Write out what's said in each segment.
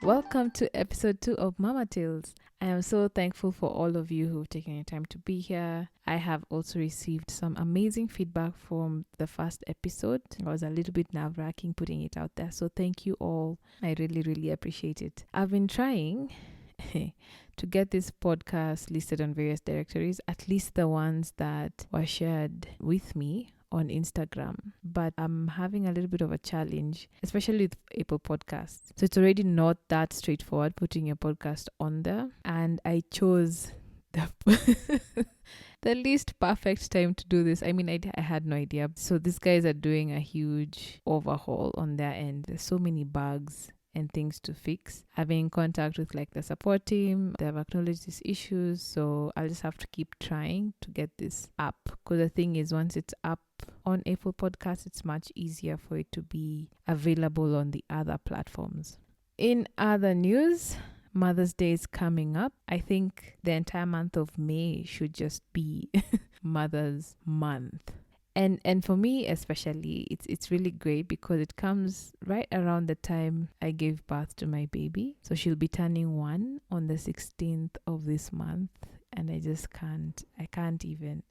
Welcome to episode 2 of Mama Tales. I am so thankful for all of you who've taken your time to be here. I have also received some amazing feedback from the first episode. It was a little bit nerve-wracking putting it out there, so thank you all. I really appreciate it. I've been trying to get this podcast listed on various directories, at least the ones that were shared with me on Instagram, but I'm having a little bit of a challenge, especially with Apple Podcasts. So it's already not that straightforward putting your podcast on there, and I chose the the least perfect time to do this. I mean, I had no idea. So these guys are doing a huge overhaul on their end. There's so many bugs and things to fix. I've been in contact with the support team. They have acknowledged these issues, so I'll just have to keep trying to get this up, because the thing is, once it's up on Apple Podcasts, it's much easier for it to be available on the other platforms. In other news, Mother's Day is coming up. I think the entire month of May should just be Mother's Month. And for me especially, it's really great because it comes right around the time I gave birth to my baby. So she'll be turning 1 on the 16th of this month. And I can't even.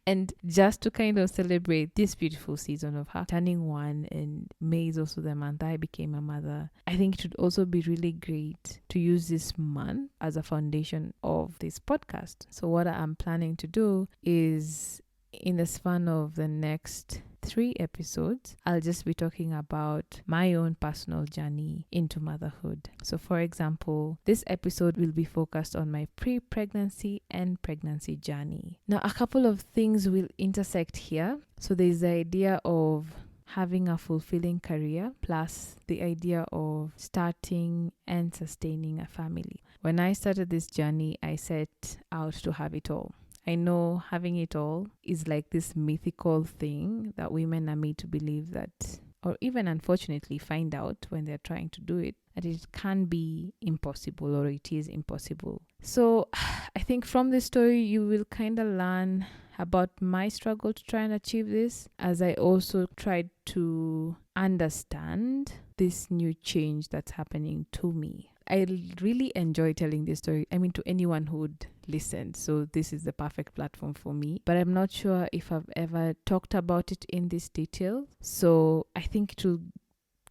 And just to kind of celebrate this beautiful season of her turning 1, and May is also the month I became a mother, I think it would also be really great to use this month as a foundation of this podcast. So what I'm planning to do is, in the span of the next 3 episodes, I'll just be talking about my own personal journey into motherhood. So for example, this episode will be focused on my pre-pregnancy and pregnancy journey. Now, a couple of things will intersect here. So there's the idea of having a fulfilling career, plus the idea of starting and sustaining a family. When I started this journey, I set out to have it all. I know having it all is like this mythical thing that women are made to believe that, or even unfortunately find out when they're trying to do it, that it can be impossible, or it is impossible. So I think from this story, you will kind of learn about my struggle to try and achieve this, as I also tried to understand this new change that's happening to me. I really enjoy telling this story. I mean, to anyone who would listen. So this is the perfect platform for me. But I'm not sure if I've ever talked about it in this detail. So I think it will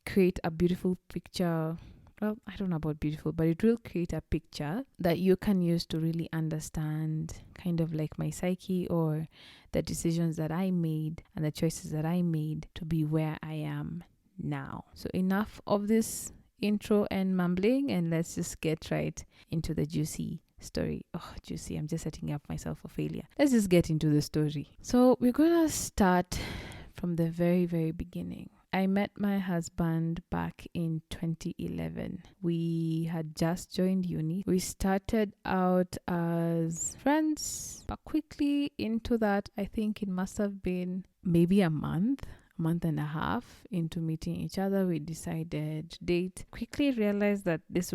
create a beautiful picture. Well, I don't know about beautiful, but it will create a picture that you can use to really understand kind of like my psyche, or the decisions that I made and the choices that I made to be where I am now. So enough of this intro and mumbling, and let's just get right into the juicy story. Oh, juicy. I'm just setting up myself for failure. Let's just get into the story. So we're going to start from the very beginning. I met my husband back in 2011. We had just joined uni. We started out as friends, but quickly into that, I think it must have been maybe a month and a half into meeting each other, we decided to date. Quickly realized that this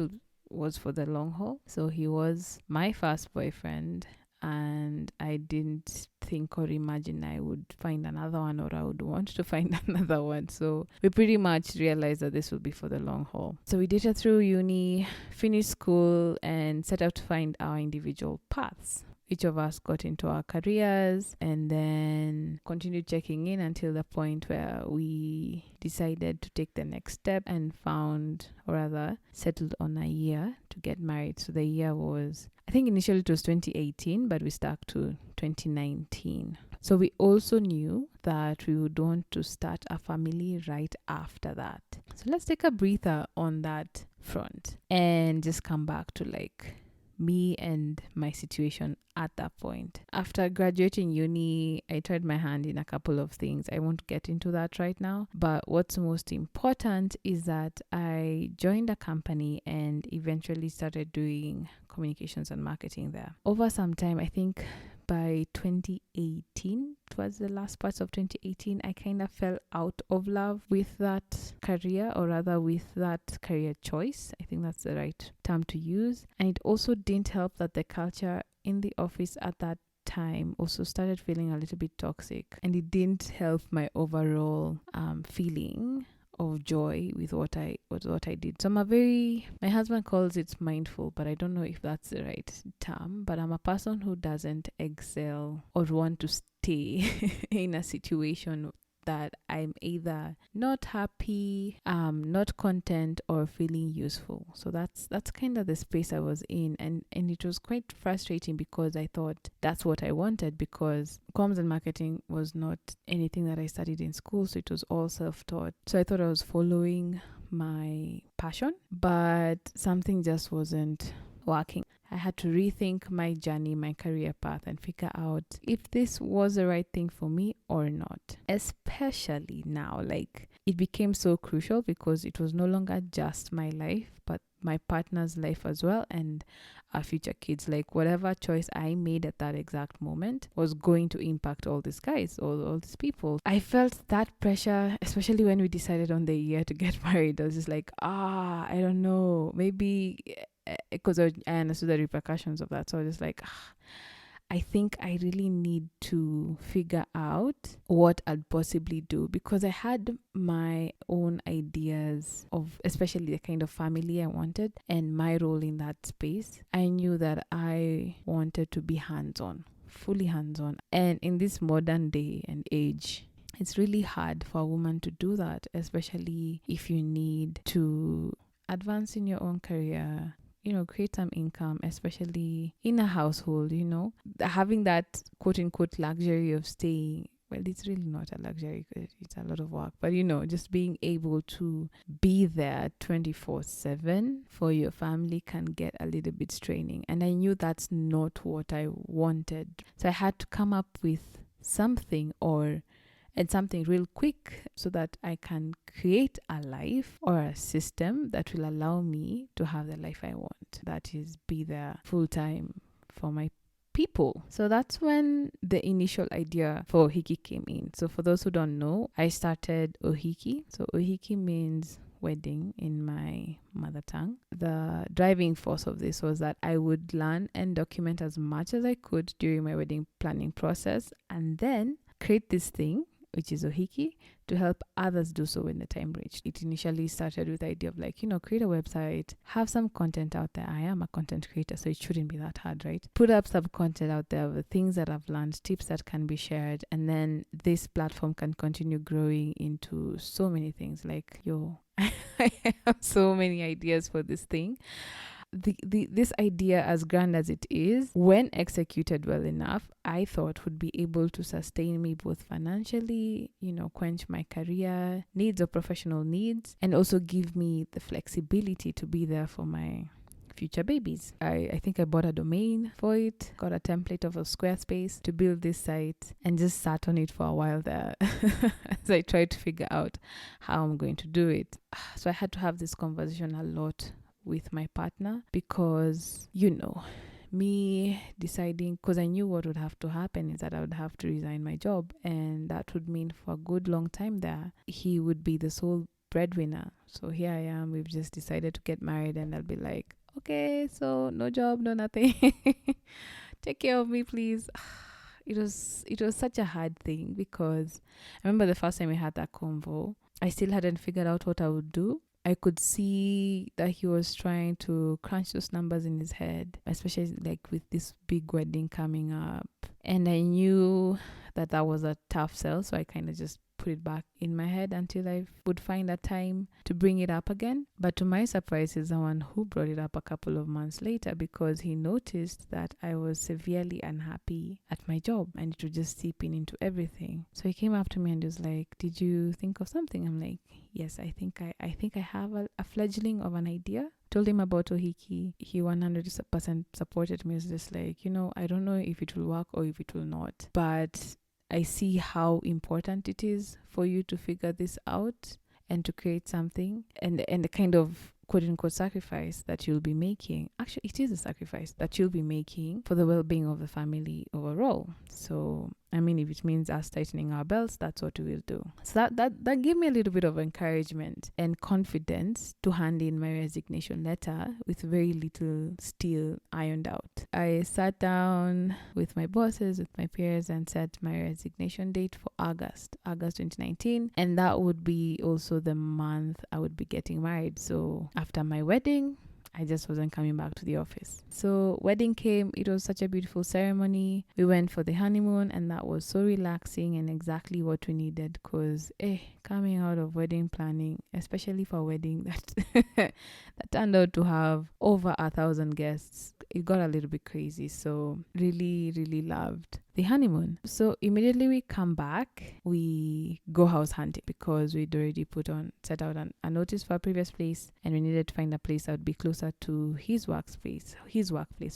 was for the long haul. So he was my first boyfriend, and I didn't think or imagine I would find another one, or I would want to find another one. So we pretty much realized that this would be for the long haul. So we dated through uni, finished school, and set out to find our individual paths. Each of us got into our careers and then continued checking in until the point where we decided to take the next step and found, or rather settled on a year to get married. So the year was, I think initially it was 2018, but we stuck to 2019. So we also knew that we would want to start a family right after that. So let's take a breather on that front and just come back to me and my situation at that point. After graduating uni, I tried my hand in a couple of things. I won't get into that right now, but what's most important is that I joined a company and eventually started doing communications and marketing there. Over some time, I think by 2018, towards the last parts of 2018, I kind of fell out of love with that career, or rather with that career choice. I think that's the right term to use. And it also didn't help that the culture in the office at that time also started feeling a little bit toxic, and it didn't help my overall feeling of joy with what I did. So my husband calls it mindful, but I don't know if that's the right term. But I'm a person who doesn't excel or want to stay in a situation that I'm either not happy, not content, or feeling useful. So that's kind of the space I was in, and it was quite frustrating because I thought that's what I wanted, because comms and marketing was not anything that I studied in school, so it was all self-taught. So I thought I was following my passion, but something just wasn't working. I had to rethink my journey, my career path, and figure out if this was the right thing for me or not. Especially now, like, it became so crucial because it was no longer just my life, but my partner's life as well, and our future kids. Like, whatever choice I made at that exact moment was going to impact all these guys, all these people. I felt that pressure, especially when we decided on the year to get married. I was just like, I don't know, maybe, because I understood the repercussions of that. So I was just like, I think I really need to figure out what I'd possibly do, because I had my own ideas of especially the kind of family I wanted and my role in that space. I knew that I wanted to be hands-on, fully hands-on. And in this modern day and age, it's really hard for a woman to do that, especially if you need to advance in your own career, create some income, especially in a household, having that quote unquote luxury of staying. Well, it's really not a luxury, it's a lot of work, but just being able to be there 24/7 for your family can get a little bit straining. And I knew that's not what I wanted. So I had to come up with something and something real quick so that I can create a life or a system that will allow me to have the life I want. That is, be there full time for my people. So that's when the initial idea for Ohiki came in. So for those who don't know, I started Ohiki. So Ohiki means wedding in my mother tongue. The driving force of this was that I would learn and document as much as I could during my wedding planning process, and then create this thing, which is Ohiki, to help others do so when the time reached. It initially started with the idea of create a website, have some content out there. I am a content creator, so it shouldn't be that hard, right? Put up some content out there with things that I've learned, tips that can be shared, and then this platform can continue growing into so many things. I have so many ideas for this thing. This idea, as grand as it is, when executed well enough, I thought would be able to sustain me both financially, quench my career needs or professional needs, and also give me the flexibility to be there for my future babies. I think I bought a domain for it, got a template of a Squarespace to build this site, and just sat on it for a while there as I tried to figure out how I'm going to do it. So I had to have this conversation a lot with my partner, because me deciding, because I knew what would have to happen is that I would have to resign my job, and that would mean for a good long time there he would be the sole breadwinner. So here I am, we've just decided to get married, and I'll be like, okay, so no job, no nothing. Take care of me, please. It was such a hard thing, because I remember the first time we had that convo, I still hadn't figured out what I would do. I could see that he was trying to crunch those numbers in his head, especially with this big wedding coming up. And I knew that was a tough sell, so I kind of just put it back in my head until I would find a time to bring it up again. But to my surprise, he's the one who brought it up a couple of months later, because he noticed that I was severely unhappy at my job, and it would just seep into everything. So he came up to me and was like, did you think of something? I'm like, yes, I think I have a fledgling of an idea. Told him about Ohiki. He 100% supported me. It's just like, I don't know if it will work or if it will not, but I see how important it is for you to figure this out and to create something, and the kind of quote unquote sacrifice that you'll be making. Actually, it is a sacrifice that you'll be making for the well-being of the family overall. So I mean, if it means us tightening our belts, that's what we will do. So that gave me a little bit of encouragement and confidence to hand in my resignation letter with very little still ironed out. I sat down with my bosses, with my peers, and set my resignation date for August 2019. And that would be also the month I would be getting married. So after my wedding, I just wasn't coming back to the office. So wedding came. It was such a beautiful ceremony. We went for the honeymoon, and that was so relaxing and exactly what we needed, because coming out of wedding planning, especially for a wedding that turned out to have over 1,000 guests, it got a little bit crazy. So really, really loved the honeymoon. So immediately we come back, we go house hunting because we'd already set out a notice for a previous place, and we needed to find a place that would be closer to his workplace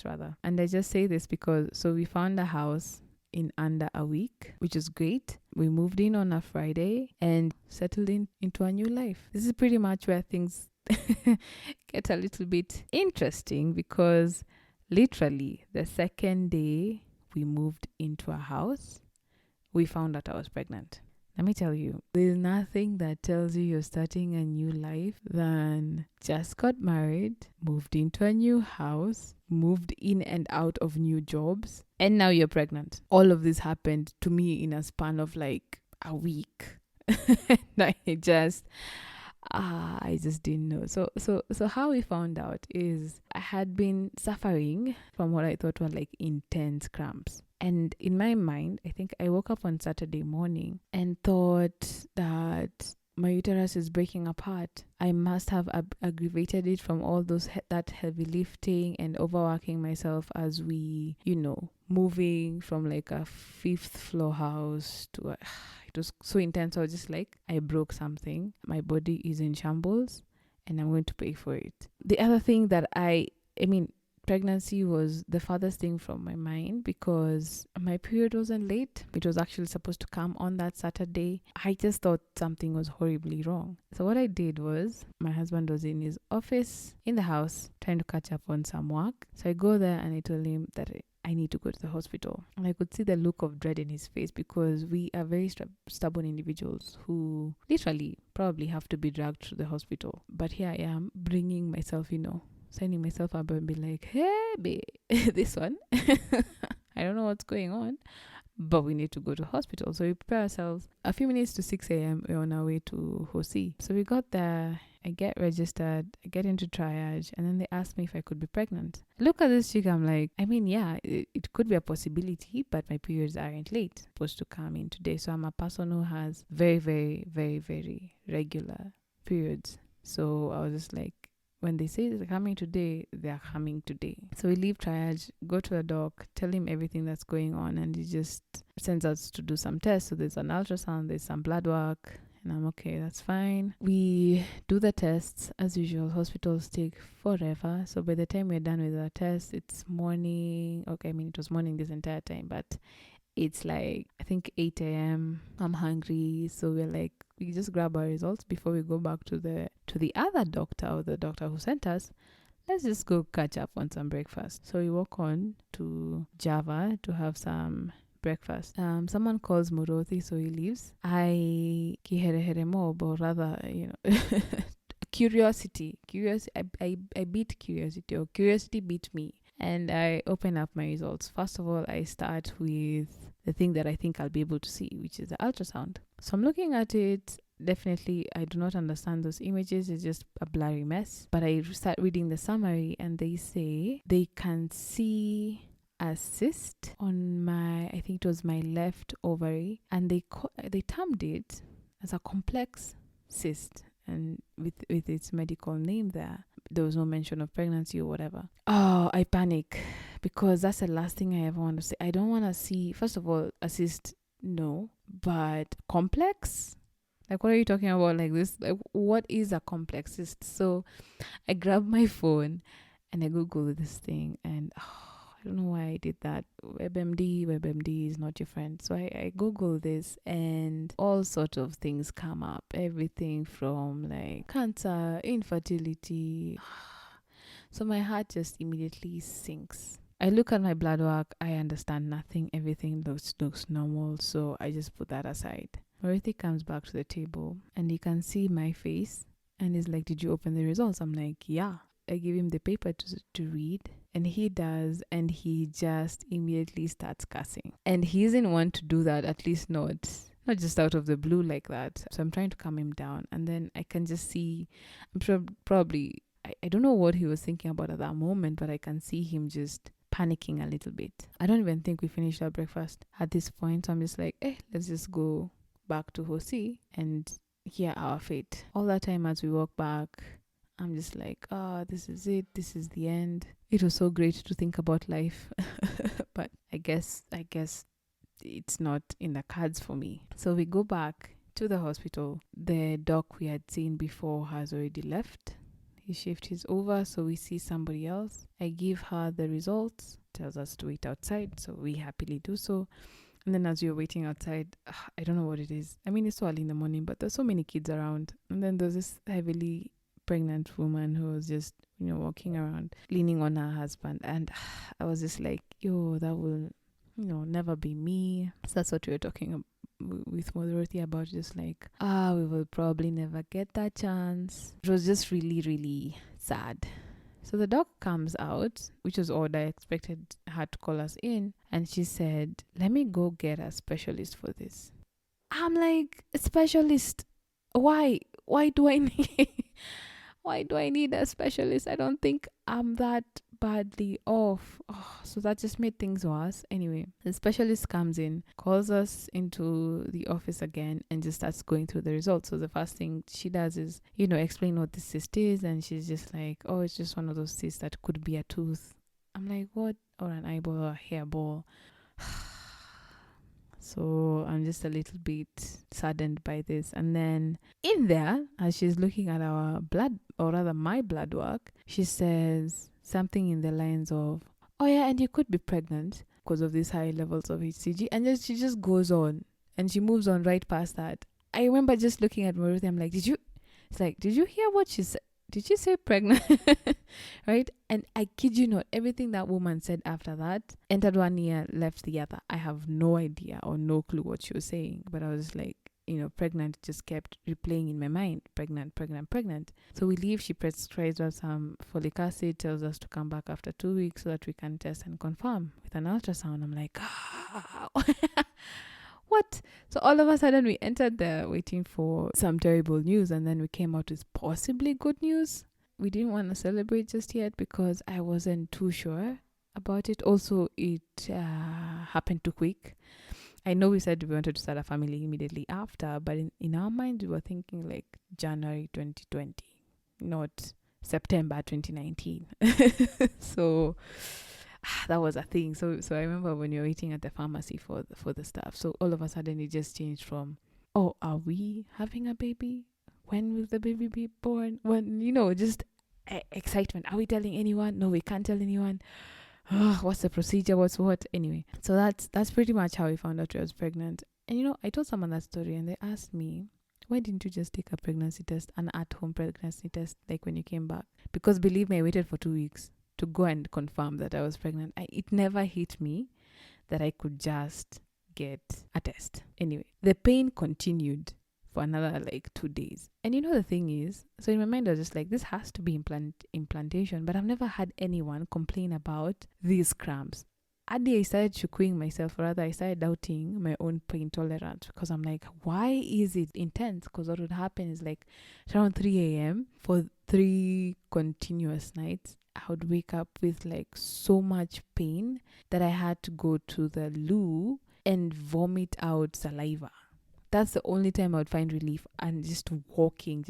rather. And I just say this because, so we found a house in under a week, which is great. We moved in on a Friday and settled into a new life. This is pretty much where things get a little bit interesting, because literally the second day we moved into a house, we found out I was pregnant. Let me tell you, there's nothing that tells you you're starting a new life than just got married, moved into a new house, moved in and out of new jobs, and now you're pregnant. All of this happened to me in a span of like a week. I just didn't know. So how we found out is I had been suffering from what I thought were like intense cramps. And in my mind, I think I woke up on Saturday morning and thought that my uterus is breaking apart. I must have aggravated it from all that heavy lifting and overworking myself as we, moving from like a 5th floor house to it was so intense. I was just like, I broke something. My body is in shambles and I'm going to pay for it. The other thing that pregnancy was the farthest thing from my mind, because my period wasn't late. It was actually supposed to come on that Saturday. I just thought something was horribly wrong. So what I did was, my husband was in his office in the house trying to catch up on some work. So I go there and I told him that I need to go to the hospital. And I could see the look of dread in his face, because we are very stubborn individuals who literally probably have to be dragged to the hospital. But here I am bringing myself, signing myself up and be like, hey, babe, this one. I don't know what's going on, but we need to go to hospital. So we prepare ourselves. A few minutes to 6 a.m., we're on our way to Hosi. So we got there. I get registered, I get into triage, and then they asked me if I could be pregnant. Look at this chick, I'm like, it could be a possibility, but my periods aren't late. It's supposed to come in today. So I'm a person who has very, very, very, very regular periods. So I was just like, when they say they're coming today, they're coming today. So we leave triage, go to the doc, tell him everything that's going on, and he just sends us to do some tests. So there's an ultrasound, there's some blood work, and I'm okay, that's fine. We do the tests. As usual, hospitals take forever. So by the time we're done with the test, it's morning. Okay, it was morning this entire time, but it's like, I think 8 a.m. I'm hungry. So we're like, we just grab our results before we go back to the other doctor, or the doctor who sent us. Let's just go catch up on some breakfast. So we walk on to Java to have some breakfast. Someone calls Murothi, so he leaves. I rather, curiosity. I beat curiosity, or curiosity beat me. And I open up my results. First of all, I start with the thing that I think I'll be able to see, which is the ultrasound. So I'm looking at it. Definitely, I do not understand those images. It's just a blurry mess. But I start reading the summary, and they say they can see a cyst on I think it was my left ovary, and they termed it as a complex cyst, and with its medical name there was no mention of pregnancy or whatever. Oh, I panic, because that's the last thing I ever want to see. I don't want to see, first of all, a cyst, no, but complex? Like, what are you talking about? Like this? Like, what is a complex cyst? So I grab my phone and I Google this thing, and I don't know why I did that. WebMD is not your friend. So I Google this, and all sorts of things come up. Everything from like cancer, infertility. So my heart just immediately sinks. I look at my blood work, I understand nothing, everything looks normal, so I just put that aside. Marithi comes back to the table and he can see my face and he's like, did you open the results? I'm like, yeah. I give him the paper to read and he does, and he just immediately starts cussing. And he isn't one to do that, at least not just out of the blue like that. So I'm trying to calm him down, and then I can just see, I'm sure probably, I don't know what he was thinking about at that moment, but I can see him just panicking a little bit. I don't even think we finished our breakfast at this point. So I'm just like, let's just go back to Hosi and hear our fate. All that time as we walk back, I'm just like, this is it. This is the end. It was so great to think about life. But I guess it's not in the cards for me. So we go back to the hospital. The doc we had seen before has already left. His shift is over, so we see somebody else. I give her the results, tells us to wait outside, so we happily do so. And then as we were waiting outside, I don't know what it is. I mean, it's so early in the morning, but there's so many kids around. And then there's this heavily pregnant woman who was just, walking around, leaning on her husband. And I was just like, yo, that will, never be me. So that's what we were talking with Modorothy about, just like, we will probably never get that chance. It was just really, really sad. So the doc comes out, which was odd. I expected her to call us in, and she said, let me go get a specialist for this. I'm like, a specialist? Why do I need why do I need a specialist? I don't think I'm that badly off. So that just made things worse. Anyway, the specialist comes in, calls us into the office again, and just starts going through the results. So the first thing she does is, explain what the cyst is, and she's just like, oh, it's just one of those cysts that could be a tooth. I'm like, what? Or an eyeball or a hairball. So I'm just a little bit saddened by this. And then in there, as she's looking at our blood, or rather my blood work, she says something in the lines of, oh yeah, and you could be pregnant because of these high levels of HCG. And then she just goes on and she moves on right past that. I remember just looking at Maruthi, I'm like, did you hear what she said? Did she say pregnant? Right? And I kid you not, everything that woman said after that entered one ear, left the other. I have no idea or no clue what she was saying, but I was like, pregnant just kept replaying in my mind. Pregnant. So we leave. She prescribes us some folic acid, tells us to come back after 2 weeks so that we can test and confirm with an ultrasound. I'm like, what? So all of a sudden we entered there waiting for some terrible news, and then we came out with possibly good news. We didn't want to celebrate just yet because I wasn't too sure about it. Also, it happened too quick. I know we said we wanted to start a family immediately after, but in our minds we were thinking like January 2020, not September 2019. So that was a thing. So I remember when you're waiting at the pharmacy for the stuff. So all of a sudden it just changed from, oh, are we having a baby? When will the baby be born? When, just excitement. Are we telling anyone? No, we can't tell anyone. What's the procedure? What's what? Anyway, so that's pretty much how we found out I was pregnant. And I told someone that story, and they asked me, why didn't you just take a pregnancy test, an at-home pregnancy test, like when you came back? Because believe me, I waited for 2 weeks to go and confirm that I was pregnant. It never hit me that I could just get a test. Anyway, the pain continued for another 2 days. And the thing is, so in my mind I was just like, this has to be implantation, but I've never had anyone complain about these cramps. At the I started shukuing myself, or rather I started doubting my own pain tolerance, because I'm like, why is it intense? Because what would happen is around 3 a.m. for 3 continuous nights, I would wake up with so much pain that I had to go to the loo and vomit out saliva. That's the only time I would find relief, and just walking,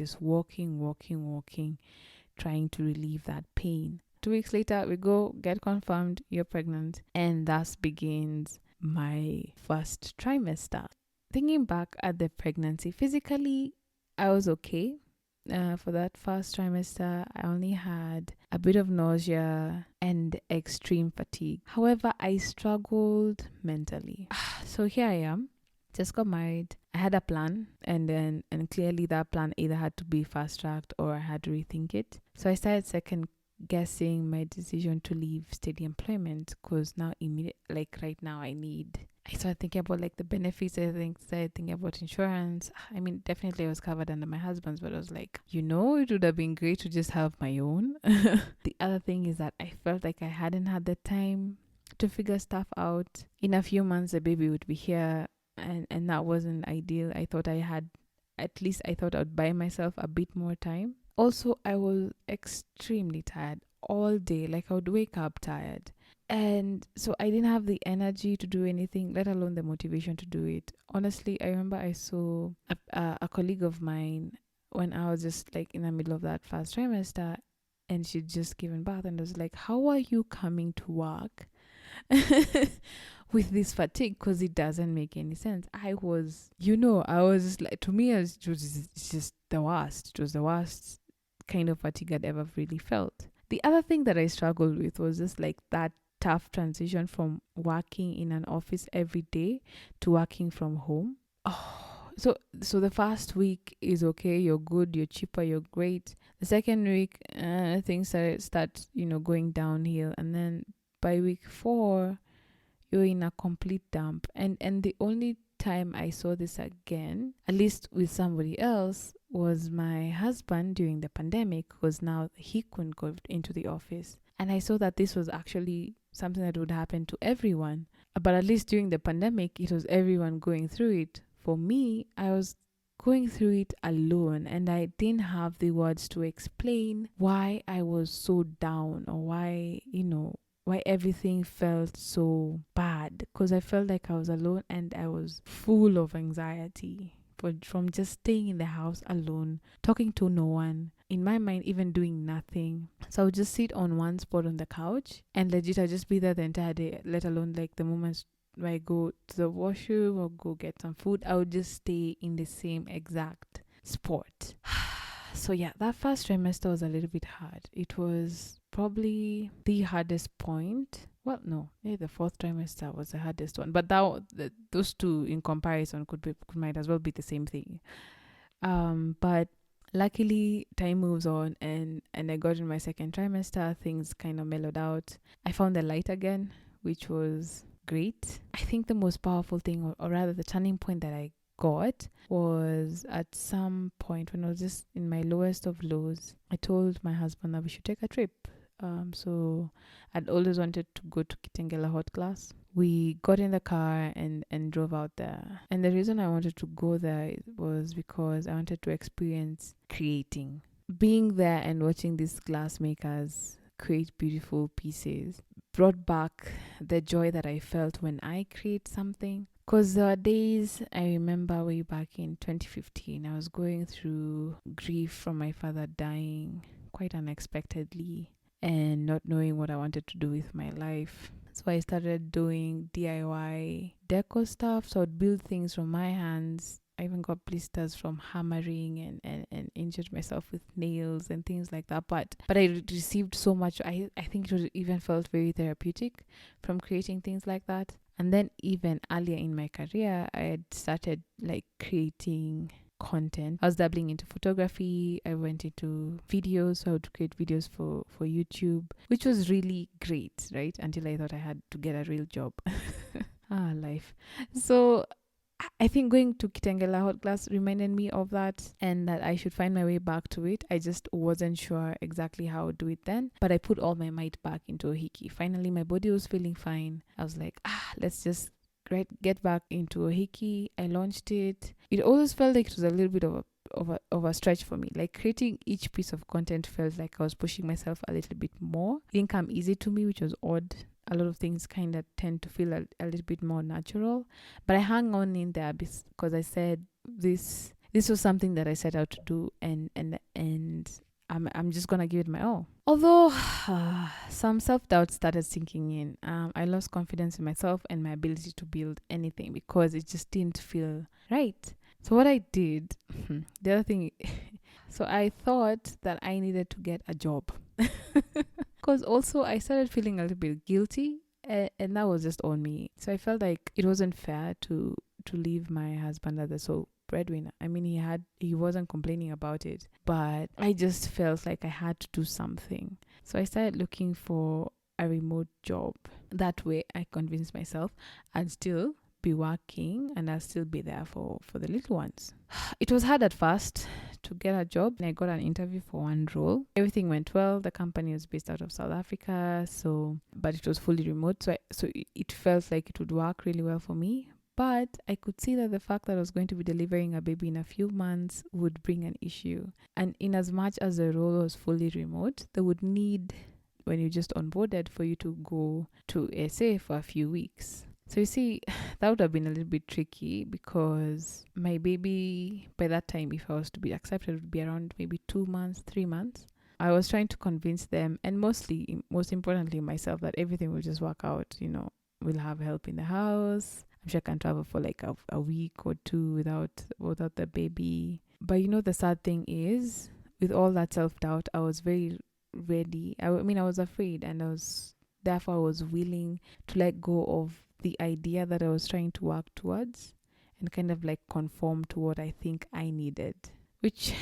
trying to relieve that pain. 2 weeks later, we go get confirmed, you're pregnant, and thus begins my first trimester. Thinking back at the pregnancy, physically, I was okay. For that first trimester, I only had a bit of nausea and extreme fatigue. However, I struggled mentally. So here I am, just got married. I had a plan, and clearly that plan either had to be fast-tracked or I had to rethink it. So I started second guessing my decision to leave steady employment, because now like right now I started thinking about like the benefits. Started thinking about insurance. I mean, definitely I was covered under my husband's, but I was like, it would have been great to just have my own. The other thing is that I felt like I hadn't had the time to figure stuff out. In a few months, the baby would be here, and that wasn't ideal. I thought I'd buy myself a bit more time. Also, I was extremely tired all day. Like, I would wake up tired. And so I didn't have the energy to do anything, let alone the motivation to do it. Honestly, I remember I saw a colleague of mine when I was just like in the middle of that first trimester, and she'd just given birth, and I was like, how are you coming to work with this fatigue? Because it doesn't make any sense. I was just like, to me, it was just the worst. It was the worst kind of fatigue I'd ever really felt. The other thing that I struggled with was just like that tough transition from working in an office every day to working from home. So the first week is okay, you're good, you're cheaper, you're great. The second week, things start going downhill, and then by week 4, you're in a complete dump. And the only time I saw this again, at least with somebody else, was my husband during the pandemic, because now he couldn't go into the office. And I saw that this was actually something that would happen to everyone. But at least during the pandemic, it was everyone going through it. For me, I was going through it alone, and I didn't have the words to explain why I was so down, or why everything felt so bad, because I felt like I was alone and I was full of anxiety from just staying in the house alone, talking to no one, in my mind even doing nothing. So I would just sit on one spot on the couch, and legit I'd just be there the entire day, let alone like the moments where I go to the washroom or go get some food. I would just stay in the same exact spot. So yeah, that first trimester was a little bit hard. It was probably the hardest point. Well, no, the fourth trimester was the hardest one. But those two in comparison might as well be the same thing. But luckily, time moves on, and I got in my second trimester. Things kind of mellowed out. I found the light again, which was great. I think the most powerful thing, or rather the turning point that I got, was at some point when I was just in my lowest of lows. I told my husband that we should take a trip. So I'd always wanted to go to Kitengela Hot Glass. We got in the car and drove out there. And the reason I wanted to go there was because I wanted to experience creating. Being there and watching these glass makers create beautiful pieces brought back the joy that I felt when I create something. Because there were days, I remember way back in 2015, I was going through grief from my father dying quite unexpectedly, and not knowing what I wanted to do with my life. So I started doing DIY deco stuff. So I'd build things from my hands. I even got blisters from hammering and injured myself with nails and things like that. But I received so much. I think it even felt very therapeutic from creating things like that. And then even earlier in my career, I had started like creating content. I was dabbling into photography. I went into videos, so I would create videos for YouTube, which was really great, right? Until I thought I had to get a real job. Life. So I think going to Kitengela Hot Glass reminded me of that, and that I should find my way back to it. I just wasn't sure exactly how to do it then, but I put all my might back into Ohiki. Finally, my body was feeling fine. I was like, let's just get back into Ohiki. I launched it. It always felt like it was a little bit of a stretch for me. Like creating each piece of content felt like I was pushing myself a little bit more. It didn't come easy to me, which was odd. A lot of things kind of tend to feel a little bit more natural, but I hung on in there because I said this was something that I set out to do, and I'm just gonna give it my all. Although some self-doubt started sinking in, I lost confidence in myself and my ability to build anything because it just didn't feel right. So what I did, the other thing, so I thought that I needed to get a job. Because also I started feeling a little bit guilty, and that was just on me. So I felt like it wasn't fair to leave my husband as the sole breadwinner. I mean, he wasn't complaining about it, but I just felt like I had to do something. So I started looking for a remote job. That way I convinced myself I'd still be working and I'll still be there for the little ones. It was hard at first to get a job, and I got an interview for one role. Everything went well. The company was based out of South Africa, but it was fully remote, so it felt like it would work really well for me. But I could see that the fact that I was going to be delivering a baby in a few months would bring an issue. And in as much as the role was fully remote, they would need, when you just onboarded, for you to go to SA for a few weeks. So you see, that would have been a little bit tricky because my baby, by that time, if I was to be accepted, would be around maybe 2 months, 3 months. I was trying to convince them, and most importantly, myself, that everything will just work out. We'll have help in the house. I'm sure I can travel for like a week or two without the baby. But the sad thing is, with all that self-doubt, I was very ready. I was afraid, and therefore I was willing to let go of the idea that I was trying to work towards and kind of like conform to what I think I needed, which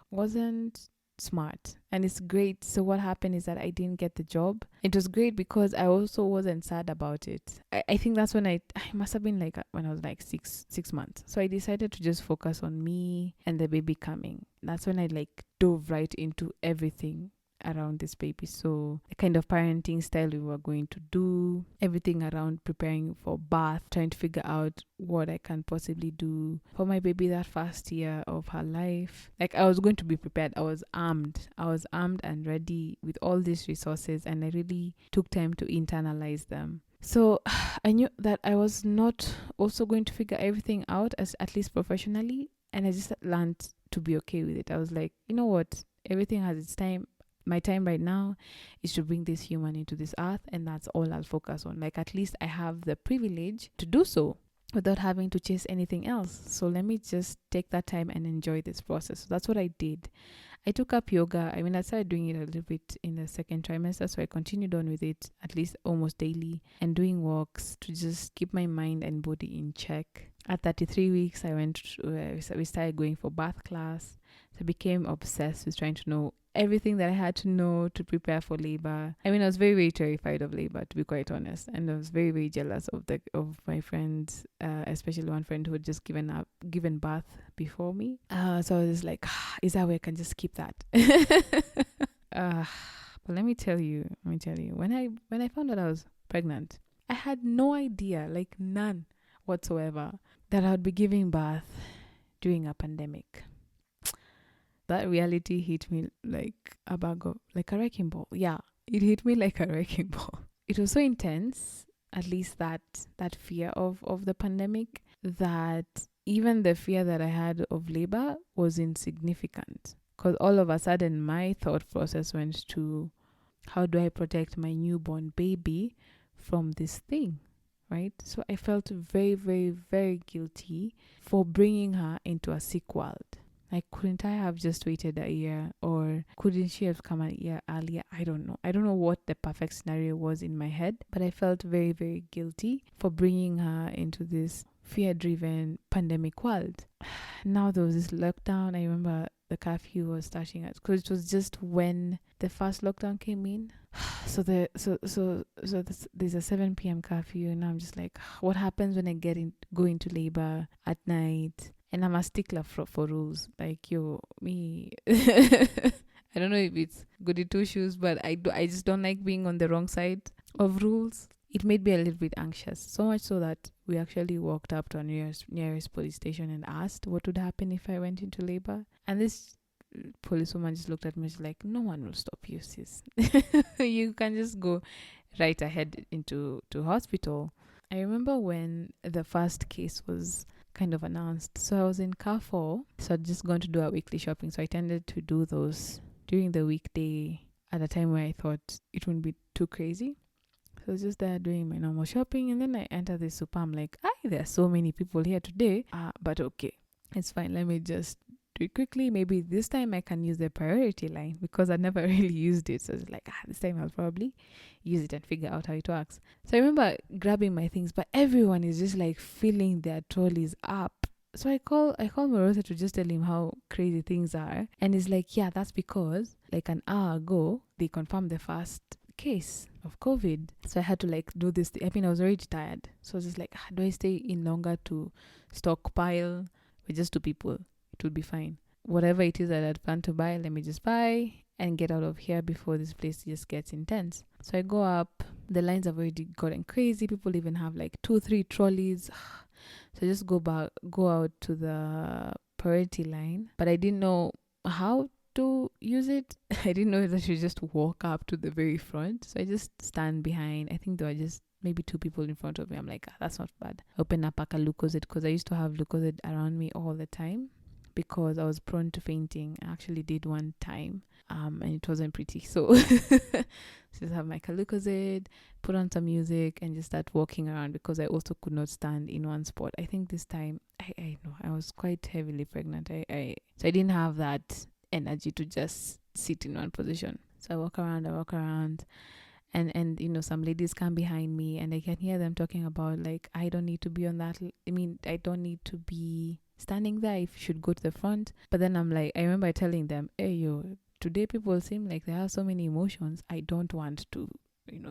wasn't smart. And it's great. So what happened is that I didn't get the job. It was great because I also wasn't sad about it. I think that's when I must have been like when I was like six months. So I decided to just focus on me and the baby coming. That's when I like dove right into everything around this baby. So the kind of parenting style we were going to do, everything around preparing for birth, trying to figure out what I can possibly do for my baby that first year of her life. Like, I was going to be prepared. I was armed and ready with all these resources, and I really took time to internalize them. So I knew that I was not also going to figure everything out, as at least professionally, and I just learned to be okay with it. I was like, you know what, everything has its time. My time right now is to bring this human into this earth, and that's all I'll focus on. Like, at least I have the privilege to do so without having to chase anything else. So let me just take that time and enjoy this process. So that's what I did. I took up yoga. I started doing it a little bit in the second trimester, so I continued on with it at least almost daily, and doing walks to just keep my mind and body in check. At 33 weeks, we started going for birth class. So I became obsessed with trying to know everything that I had to know to prepare for labor. I was very, very terrified of labor, to be quite honest, and I was very, very jealous of my friends, especially one friend who had just given birth before me. So I was just like, is that way I can just keep that? But let me tell you, when I found out I was pregnant, I had no idea, like none whatsoever, that I would be giving birth during a pandemic. That reality hit me like a wrecking ball. Yeah, it hit me like a wrecking ball. It was so intense, at least that fear of the pandemic, that even the fear that I had of labor was insignificant. Because all of a sudden, my thought process went to, how do I protect my newborn baby from this thing? Right? So I felt very, very, very guilty for bringing her into a sick world. Like, couldn't I have just waited a year, or couldn't she have come a year earlier? I don't know. I don't know what the perfect scenario was in my head, but I felt very, very guilty for bringing her into this fear-driven pandemic world. Now there was this lockdown. I remember the curfew was starting because it was just when the first lockdown came in. So there's a 7 p.m. curfew, and I'm just like, what happens when I go into labor at night? And I'm a stickler for rules. Like, me. I don't know if it's goody two shoes, but I just don't like being on the wrong side of rules. It made me a little bit anxious. So much so that we actually walked up to our nearest police station and asked what would happen if I went into labor. And this policewoman just looked at me. She's like, no one will stop you, sis. You can just go right ahead into hospital. I remember when the first case was kind of announced. So I was in Carrefour. So I'd just gone to do our weekly shopping. So I tended to do those during the weekday at a time where I thought it wouldn't be too crazy. So I was just there doing my normal shopping, and then I enter the super. I'm like, there are so many people here today. But okay, it's fine. Let me just do it quickly. Maybe this time I can use the priority line, because I never really used it. So it's like, this time I'll probably use it and figure out how it works. So I remember grabbing my things, but everyone is just like filling their trolleys up. So I call Marosa to just tell him how crazy things are. And he's like, yeah, that's because like an hour ago they confirmed the first case of COVID. So I had to like do this. I mean, I was already tired. So I was just like, do I stay in longer to stockpile? We're just two people. It will be fine. Whatever it is that I'd planned to buy, let me just buy and get out of here before this place just gets intense. So I go up. The lines have already gotten crazy. People even have like 2-3 trolleys. So I just go out to the priority line, but I didn't know how to use it. I didn't know that I should just walk up to the very front. So I just stand behind. I think there were just maybe 2 people in front of me. I'm like, that's not bad. Open up a Lucozade because I used to have Lucozade around me all the time because I was prone to fainting. I actually did one time, and it wasn't pretty. So just have my Lucozade, put on some music, and just start walking around because I also could not stand in one spot. I think this time I know I was quite heavily pregnant. So I didn't have that energy to just sit in one position. So I walk around, and some ladies come behind me and I can hear them talking about like, I don't need to be on that. I mean, I don't need to be standing there. If you should go to the front. But then I'm like, I remember telling them, hey yo, today people seem like they have so many emotions. I don't want to,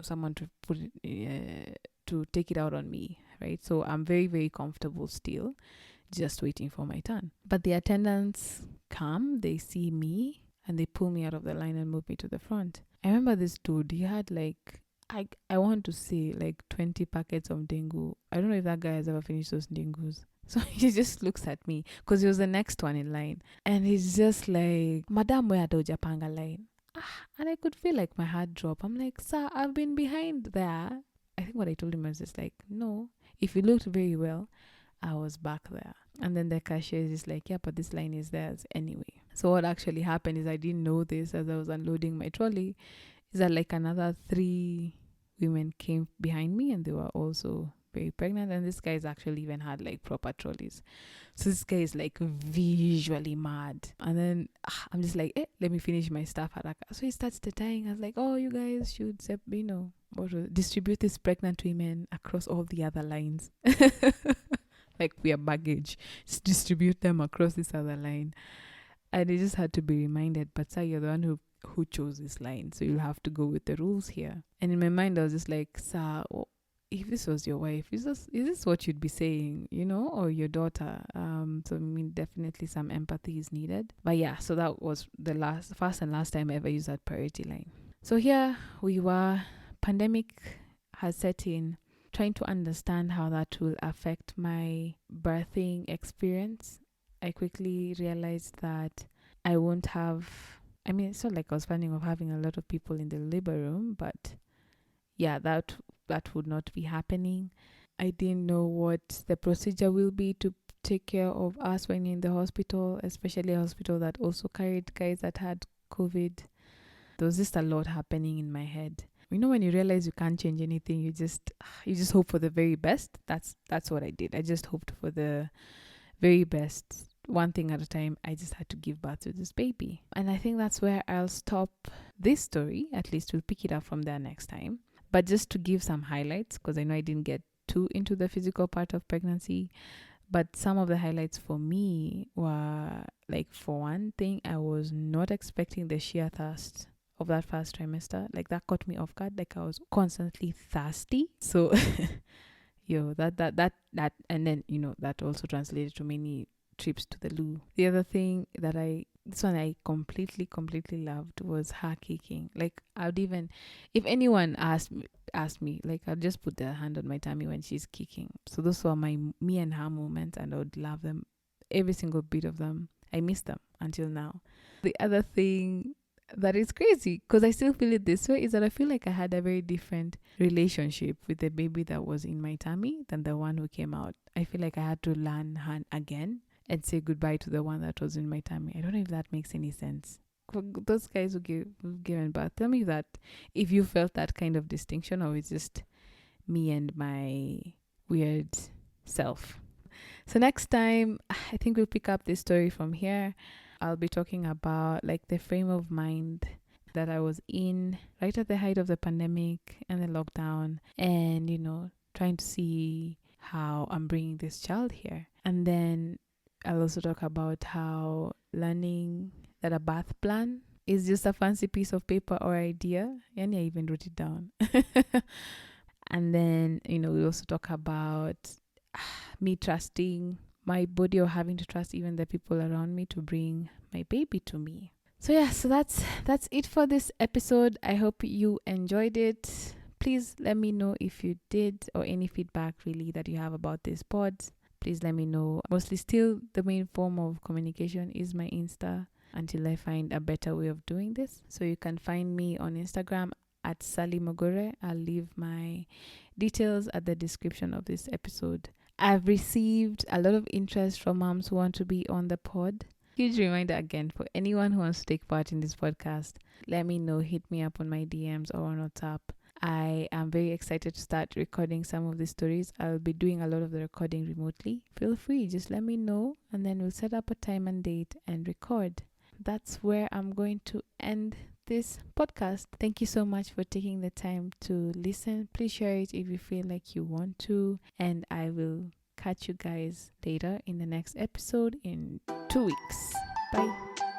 someone to put it, to take it out on me, right? So I'm very, very comfortable still, just waiting for my turn. But the attendants come, they see me, and they pull me out of the line and move me to the front. I remember this dude, he had like, I want to say like 20 packets of dengue. I don't know if that guy has ever finished those dengus. So he just looks at me because he was the next one in line. And he's just like, Madam, where do Japanga line? And I could feel like my heart drop. I'm like, sir, I've been behind there. I think what I told him was just like, no, if you looked very well, I was back there. And then the cashier is just like, yeah, but this line is theirs anyway. So what actually happened is I didn't know this as I was unloading my trolley, is that like another 3 women came behind me and they were also very pregnant. And this guy's actually even had like proper trolleys. So this guy is like visually mad. And then I'm just like, let me finish my stuff. So he starts denying. I was like, oh, you guys should, distribute these pregnant women across all the other lines. Like we are baggage. Just distribute them across this other line. And they just had to be reminded, but sir, you're the one who chose this line, so you'll have to go with the rules here. And in my mind, I was just like, sir, if this was your wife, is this what you'd be saying, or your daughter? So I mean, definitely some empathy is needed. But yeah, so that was the first and last time I ever used that priority line. So here we were, pandemic has set in, trying to understand how that will affect my birthing experience. I quickly realized that I won't have, it's not like I was planning of having a lot of people in the labor room, but yeah, that would not be happening. I didn't know what the procedure will be to take care of us when in the hospital, especially a hospital that also carried guys that had COVID. There was just a lot happening in my head. When you realize you can't change anything, you just hope for the very best. That's what I did. I just hoped for the very best. One thing at a time. I just had to give birth to this baby. And I think that's where I'll stop this story. At least we'll pick it up from there next time. But just to give some highlights, because I know I didn't get too into the physical part of pregnancy, but some of the highlights for me were, like, for one thing, I was not expecting the sheer thirst of that first trimester. Like, that caught me off guard. Like, I was constantly thirsty. So that and then that also translated to many trips to the loo. The other thing that this one I completely loved was her kicking. Like, I would even, if anyone asked me, like, I'd just put their hand on my tummy when she's kicking. So those were me and her moments, and I would love them, every single bit of them. I miss them until now. The other thing that is crazy, because I still feel it this way, is that I feel like I had a very different relationship with the baby that was in my tummy than the one who came out. I feel like I had to learn her again and say goodbye to the one that was in my tummy. I don't know if that makes any sense. Those guys who've given birth, tell me that if you felt that kind of distinction, or it's just me and my weird self. So next time, I think we'll pick up this story from here. I'll be talking about, like, the frame of mind that I was in right at the height of the pandemic and the lockdown, and trying to see how I'm bringing this child here. And then I'll also talk about how learning that a bath plan is just a fancy piece of paper or idea. And I even wrote it down. And then, we also talk about me trusting my body, or having to trust even the people around me to bring my baby to me. So yeah, so that's it for this episode. I hope you enjoyed it. Please let me know if you did, or any feedback really that you have about this pod. Please let me know. Mostly still the main form of communication is my Insta until I find a better way of doing this. So you can find me on Instagram at Sally Mogore. I'll leave my details at the description of this episode. I've received a lot of interest from moms who want to be on the pod. Huge reminder again for anyone who wants to take part in this podcast. Let me know. Hit me up on my DMs or on WhatsApp. I am very excited to start recording some of these stories. I'll be doing a lot of the recording remotely. Feel free, just let me know, and then we'll set up a time and date and record. That's where I'm going to end this podcast. Thank you so much for taking the time to listen. Please share it if you feel like you want to, and I will catch you guys later in the next episode in 2 weeks. Bye.